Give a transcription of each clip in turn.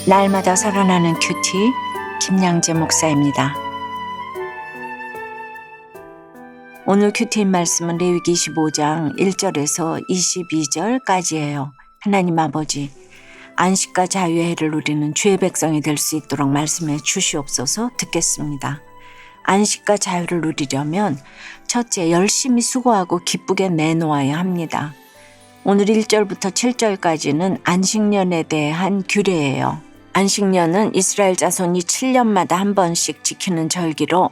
날마다 살아나는 큐티 김양재 목사입니다. 오늘 큐티인 말씀은 레위기 25장 1절에서 22절까지예요. 하나님 아버지, 안식과 자유의 해를 누리는 주의 백성이 될 수 있도록 말씀해 주시옵소서. 듣겠습니다. 안식과 자유를 누리려면 첫째, 열심히 수고하고 기쁘게 내놓아야 합니다. 오늘 1절부터 7절까지는 안식년에 대한 규례예요. 안식년은 이스라엘 자손이 7년마다 한 번씩 지키는 절기로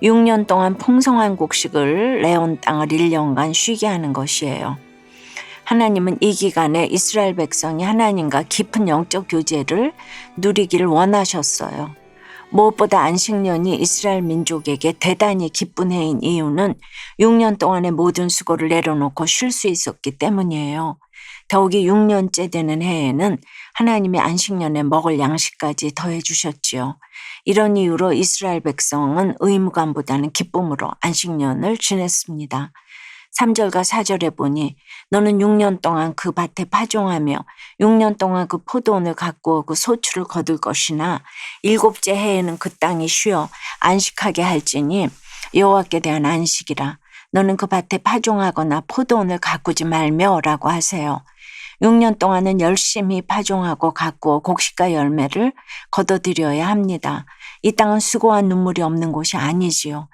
6년 동안 풍성한 곡식을 내온 땅을 1년간 쉬게 하는 것이에요. 하나님은 이 기간에 이스라엘 백성이 하나님과 깊은 영적 교제를 누리기를 원하셨어요. 무엇보다 안식년이 이스라엘 민족에게 대단히 기쁜 해인 이유는 6년 동안의 모든 수고를 내려놓고 쉴 수 있었기 때문이에요. 더욱이 6년째 되는 해에는 하나님의 안식년에 먹을 양식까지 더해 주셨지요. 이런 이유로 이스라엘 백성은 의무감보다는 기쁨으로 안식년을 지냈습니다. 3절과 4절에 보니 너는 6년 동안 그 밭에 파종하며 6년 동안 그 포도원을 갖고 오고 소출을 거둘 것이나 7째 해에는 그 땅이 쉬어 안식하게 할지니 여호와께 대한 안식이라. 너는 그 밭에 파종하거나 포도원을 가꾸지 말며라고 하세요. 6년 동안은 열심히 파종하고 가꾸어 곡식과 열매를 거둬들여야 합니다. 이 땅은 수고와 눈물이 없는 곳이 아니지요.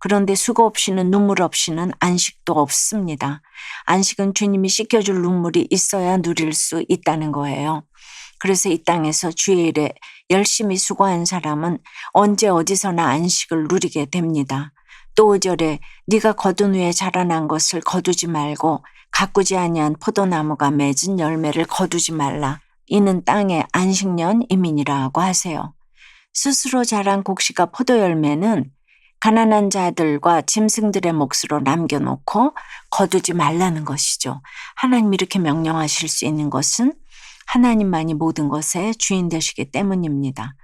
그런데 수고 없이는 눈물 없이는 안식도 없습니다. 안식은 주님이 씻겨줄 눈물이 있어야 누릴 수 있다는 거예요. 그래서 이 땅에서 주의 일에 열심히 수고한 사람은 언제 어디서나 안식을 누리게 됩니다. 또 5절에 네가 거둔 후에 자라난 것을 거두지 말고 가꾸지 아니한 포도나무가 맺은 열매를 거두지 말라. 이는 땅의 안식년 이민이라고 하세요. 스스로 자란 곡식과 포도 열매는 가난한 자들과 짐승들의 몫으로 남겨놓고 거두지 말라는 것이죠. 하나님 이렇게 명령하실 수 있는 것은 하나님만이 모든 것의 주인 되시기 때문입니다.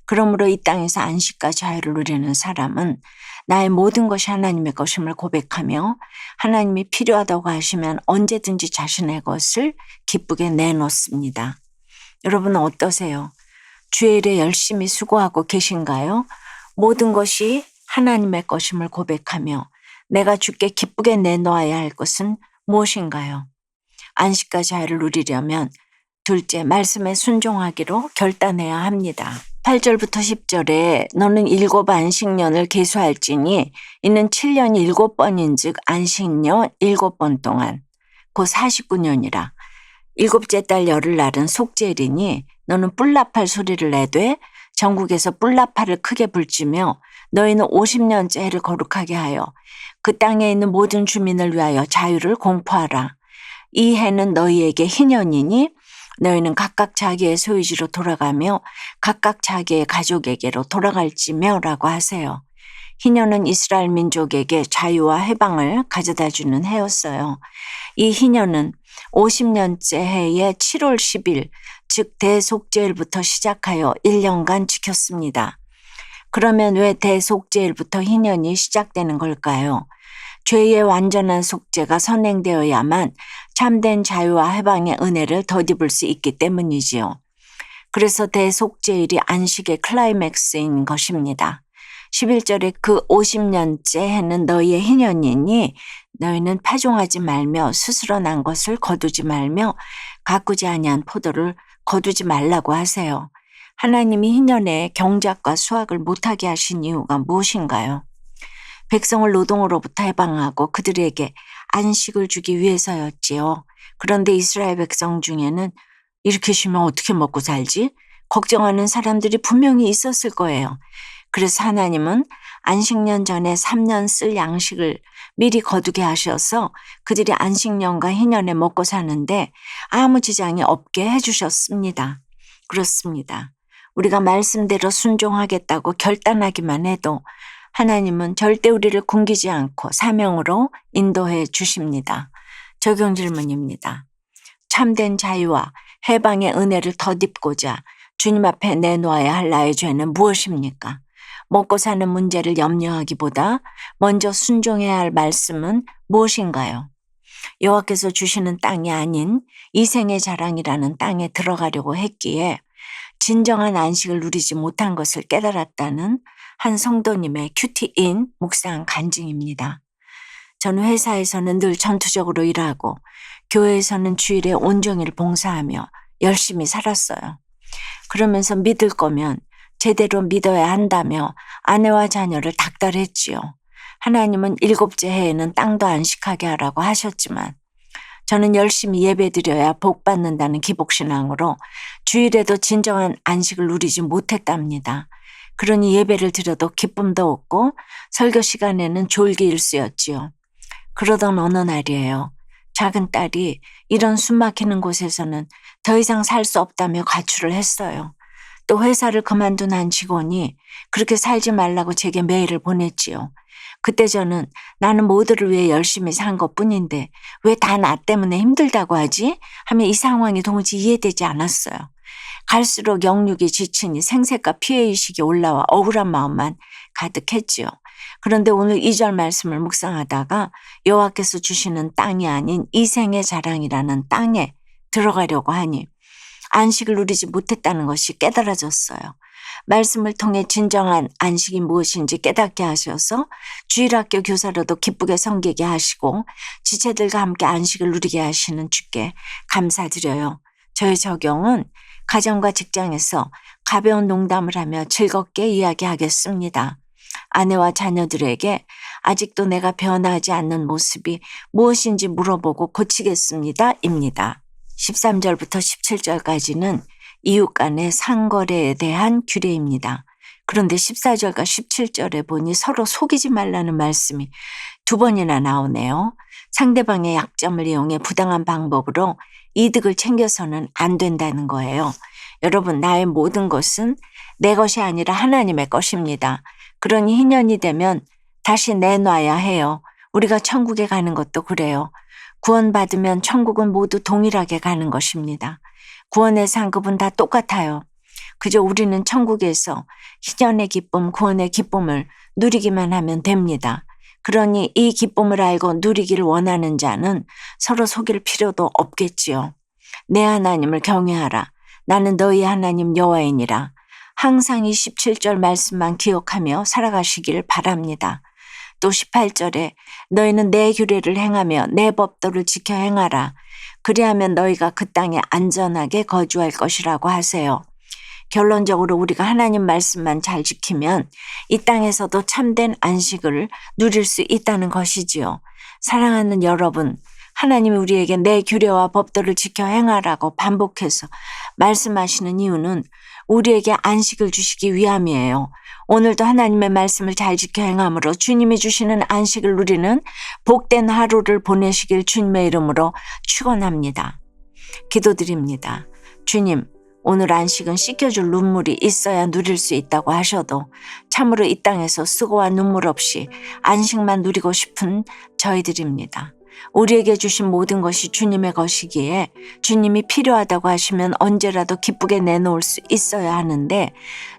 그러므로 이 땅에서 안식과 자유를 누리는 사람은 나의 모든 것이 하나님의 것임을 고백하며 하나님이 필요하다고 하시면 언제든지 자신의 것을 기쁘게 내놓습니다. 여러분은 어떠세요? 주의 일에 열심히 수고하고 계신가요? 모든 것이 하나님의 것임을 고백하며 내가 주께 기쁘게 내놓아야 할 것은 무엇인가요? 안식과 자유를 누리려면 둘째, 말씀에 순종하기로 결단해야 합니다. 8절부터 10절에 너는 7 안식년을 계수할지니 이는 7년이 7번인 즉 안식년 7번 동안 곧 49년이라. 7째 달 열흘날은 속죄일이니 너는 뿔나팔 소리를 내되 전국에서 뿔나팔을 크게 불지며 너희는 50년째 해를 거룩하게 하여 그 땅에 있는 모든 주민을 위하여 자유를 공포하라. 이 해는 너희에게 희년이니 너희는 각각 자기의 소유지로 돌아가며 각각 자기의 가족에게로 돌아갈지며라고 하세요. 희년은 이스라엘 민족에게 자유와 해방을 가져다 주는 해였어요. 이 희년은 50년째 해의 7월 10일 즉 대속죄일부터 시작하여 1년간 지켰습니다. 그러면 왜 대속죄일부터 희년이 시작되는 걸까요? 죄의 완전한 속죄가 선행되어야만 참된 자유와 해방의 은혜를 덧입을 수 있기 때문이지요. 그래서 대속죄일이 안식의 클라이맥스인 것입니다. 11절에 그 50년째 해는 너희의 희년이니 너희는 파종하지 말며 스스로 난 것을 거두지 말며 가꾸지 아니한 포도를 거두지 말라고 하세요. 하나님이 희년에 경작과 수확을 못하게 하신 이유가 무엇인가요? 백성을 노동으로부터 해방하고 그들에게 안식을 주기 위해서였지요. 그런데 이스라엘 백성 중에는 이렇게 쉬면 어떻게 먹고 살지? 걱정하는 사람들이 분명히 있었을 거예요. 그래서 하나님은 안식년 전에 3년 쓸 양식을 미리 거두게 하셔서 그들이 안식년과 희년에 먹고 사는데 아무 지장이 없게 해주셨습니다. 그렇습니다. 우리가 말씀대로 순종하겠다고 결단하기만 해도 하나님은 절대 우리를 굶기지 않고 사명으로 인도해 주십니다. 적용 질문입니다. 참된 자유와 해방의 은혜를 덧입고자 주님 앞에 내놓아야 할 나의 죄는 무엇입니까? 먹고 사는 문제를 염려하기보다 먼저 순종해야 할 말씀은 무엇인가요? 여호와께서 주시는 땅이 아닌 이생의 자랑이라는 땅에 들어가려고 했기에 진정한 안식을 누리지 못한 것을 깨달았다는 한 성도님의 큐티인 묵상 간증입니다. 저는 회사에서는 늘 전투적으로 일하고 교회에서는 주일에 온종일 봉사하며 열심히 살았어요. 그러면서 믿을 거면 제대로 믿어야 한다며 아내와 자녀를 닥달했지요. 하나님은 7째 해에는 땅도 안식하게 하라고 하셨지만 저는 열심히 예배드려야 복 받는다는 기복신앙으로 주일에도 진정한 안식을 누리지 못했답니다. 그러니 예배를 드려도 기쁨도 없고 설교 시간에는 졸기 일쑤였지요. 그러던 어느 날이에요. 작은 딸이 이런 숨막히는 곳에서는 더 이상 살 수 없다며 가출을 했어요. 또 회사를 그만둔 한 직원이 그렇게 살지 말라고 제게 메일을 보냈지요. 그때 저는 나는 모두를 위해 열심히 산 것뿐인데 왜 다 나 때문에 힘들다고 하지? 하며 이 상황이 도무지 이해되지 않았어요. 갈수록 영육이 지치니 생색과 피해의식이 올라와 억울한 마음만 가득했지요. 그런데 오늘 2절 말씀을 묵상하다가 여호와께서 주시는 땅이 아닌 이생의 자랑이라는 땅에 들어가려고 하니 안식을 누리지 못했다는 것이 깨달아졌어요. 말씀을 통해 진정한 안식이 무엇인지 깨닫게 하셔서 주일학교 교사로도 기쁘게 섬기게 하시고 지체들과 함께 안식을 누리게 하시는 주께 감사드려요. 저의 적용은 가정과 직장에서 가벼운 농담을 하며 즐겁게 이야기하겠습니다. 아내와 자녀들에게 아직도 내가 변하지 않는 모습이 무엇인지 물어보고 고치겠습니다. 입니다. 13절부터 17절까지는 이웃 간의 상거래에 대한 규례입니다. 그런데 14절과 17절에 보니 서로 속이지 말라는 말씀이 2번이나 나오네요. 상대방의 약점을 이용해 부당한 방법으로 이득을 챙겨서는 안 된다는 거예요. 여러분, 나의 모든 것은 내 것이 아니라 하나님의 것입니다. 그러니 희년이 되면 다시 내놔야 해요. 우리가 천국에 가는 것도 그래요. 구원받으면 천국은 모두 동일하게 가는 것입니다. 구원의 상급은 다 똑같아요. 그저 우리는 천국에서 희년의 기쁨, 구원의 기쁨을 누리기만 하면 됩니다. 그러니 이 기쁨을 알고 누리기를 원하는 자는 서로 속일 필요도 없겠지요. 내 하나님을 경외하라. 나는 너희 하나님 여호와이니라. 항상 이 17절 말씀만 기억하며 살아가시길 바랍니다. 또 18절에 너희는 내 규례를 행하며 내 법도를 지켜 행하라. 그리하면 너희가 그 땅에 안전하게 거주할 것이라고 하세요. 결론적으로 우리가 하나님 말씀만 잘 지키면 이 땅에서도 참된 안식을 누릴 수 있다는 것이지요. 사랑하는 여러분, 하나님이 우리에게 내 규례와 법도를 지켜 행하라고 반복해서 말씀하시는 이유는 우리에게 안식을 주시기 위함이에요. 오늘도 하나님의 말씀을 잘 지켜 행함으로 주님이 주시는 안식을 누리는 복된 하루를 보내시길 주님의 이름으로 축원합니다. 기도드립니다. 주님, 오늘 안식은 씻겨줄 눈물이 있어야 누릴 수 있다고 하셔도 참으로 이 땅에서 수고와 눈물 없이 안식만 누리고 싶은 저희들입니다. 우리에게 주신 모든 것이 주님의 것이기에 주님이 필요하다고 하시면 언제라도 기쁘게 내놓을 수 있어야 하는데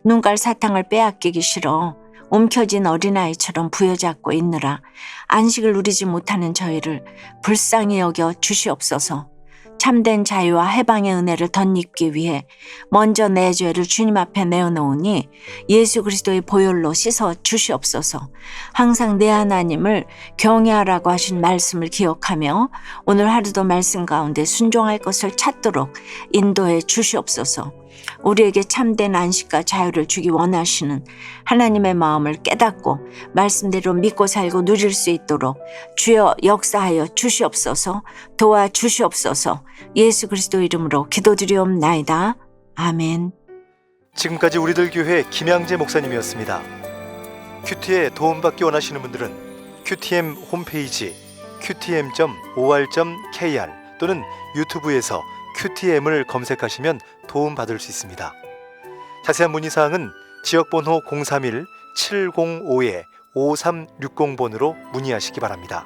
눈깔 사탕을 빼앗기기 싫어 움켜진 어린아이처럼 부여잡고 있느라 안식을 누리지 못하는 저희를 불쌍히 여겨 주시옵소서. 참된 자유와 해방의 은혜를 덧입기 위해 먼저 내 죄를 주님 앞에 내어놓으니 예수 그리스도의 보혈로 씻어 주시옵소서. 항상 내 하나님을 경외하라고 하신 말씀을 기억하며 오늘 하루도 말씀 가운데 순종할 것을 찾도록 인도해 주시옵소서. 우리에게 참된 안식과 자유를 주기 원하시는 하나님의 마음을 깨닫고 말씀대로 믿고 살고 누릴 수 있도록 주여 역사하여 주시옵소서. 도와주시옵소서. 예수 그리스도 이름으로 기도드리옵나이다. 아멘. 지금까지 우리들 교회 김양재 목사님이었습니다. 큐티에 도움받기 원하시는 분들은 큐티엠 홈페이지 qtm.or.kr 또는 유튜브에서 큐티엠을 검색하시면 도움받을 수 있습니다. 자세한 문의사항은 지역번호 031-705-5360번으로 문의하시기 바랍니다.